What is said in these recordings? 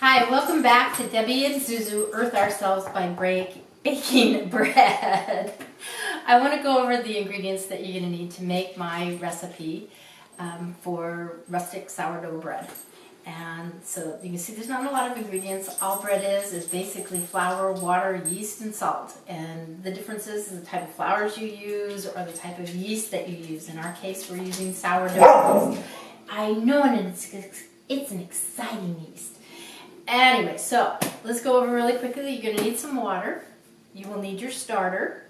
Hi, welcome back to Debbie and Zuzu Earth Ourselves by Baking Bread. I want to go over the ingredients that you're going to need to make my recipe for rustic sourdough bread. And so you can see there's not a lot of ingredients. All bread is basically flour, water, yeast, and salt. And the difference is the type of flours you use or the type of yeast that you use. In our case, we're using sourdough yeast. I know, and it's an exciting yeast. Anyway, so let's go over really quickly. You're going to need some water. You will need your starter.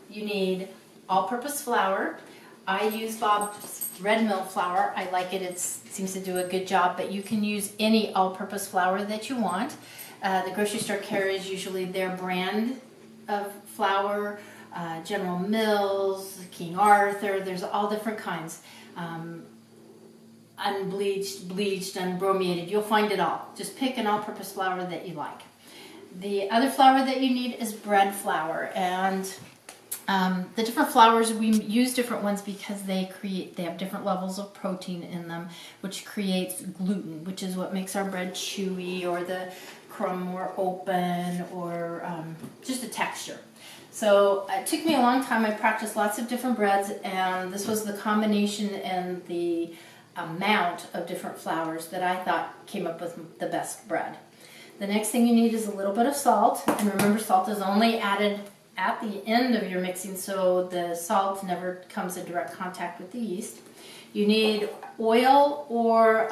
You need all-purpose flour. I use Bob's red mill flour. I like it. It seems to do a good job, but you can use any all-purpose flour that you want. The grocery store carries usually their brand of flour, General Mills, King Arthur. There's all different kinds. Unbleached, bleached, unbrominated. You'll find it all. Just pick an all-purpose flour that you like. The other flour that you need is bread flour, and the different flours, we use different ones because they have different levels of protein in them, which creates gluten, which is what makes our bread chewy or the crumb more open or just a texture. So it took me a long time. I practiced lots of different breads, and this was the combination and the amount of different flours that I thought came up with the best bread. The next thing you need is a little bit of salt, and remember, salt is only added at the end of your mixing, so the salt never comes in direct contact with the yeast. You need oil or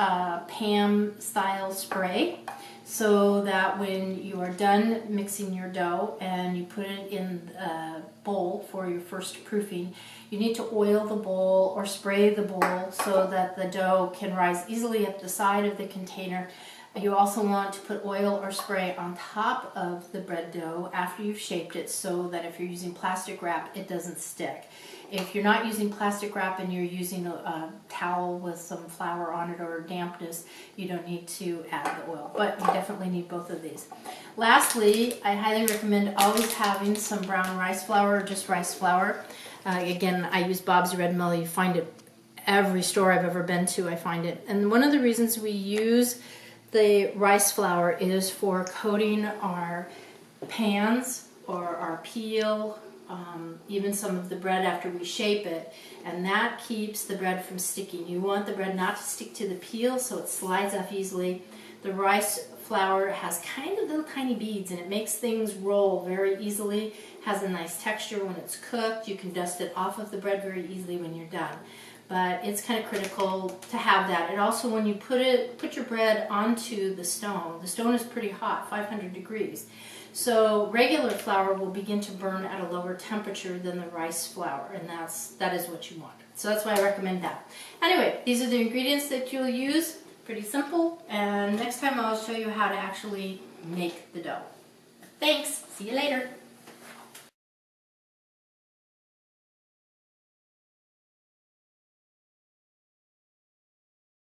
PAM style spray, so that when you are done mixing your dough and you put it in a bowl for your first proofing, you need to oil the bowl or spray the bowl so that the dough can rise easily up the side of the container. You also want to put oil or spray on top of the bread dough after you've shaped it, so that if you're using plastic wrap, it doesn't stick. If you're not using plastic wrap and you're using a towel with some flour on it or dampness, you don't need to add the oil, but you definitely need both of these. Lastly, I highly recommend always having some brown rice flour or just rice flour. Again, I use Bob's Red Mill. You find it every store I've ever been to, I find it. And one of the reasons we use the rice flour is for coating our pans or our peel, even some of the bread after we shape it, and that keeps the bread from sticking. You want the bread not to stick to the peel so it slides off easily. The rice flour has kind of little tiny beads, and it makes things roll very easily, has a nice texture when it's cooked. You can dust it off of the bread very easily when you're done. But it's kind of critical to have that. And also, when you put your bread onto the stone is pretty hot, 500 degrees. So regular flour will begin to burn at a lower temperature than the rice flour, and that is what you want. So that's why I recommend that. Anyway, these are the ingredients that you'll use. Pretty simple. And next time I'll show you how to actually make the dough. Thanks. See you later.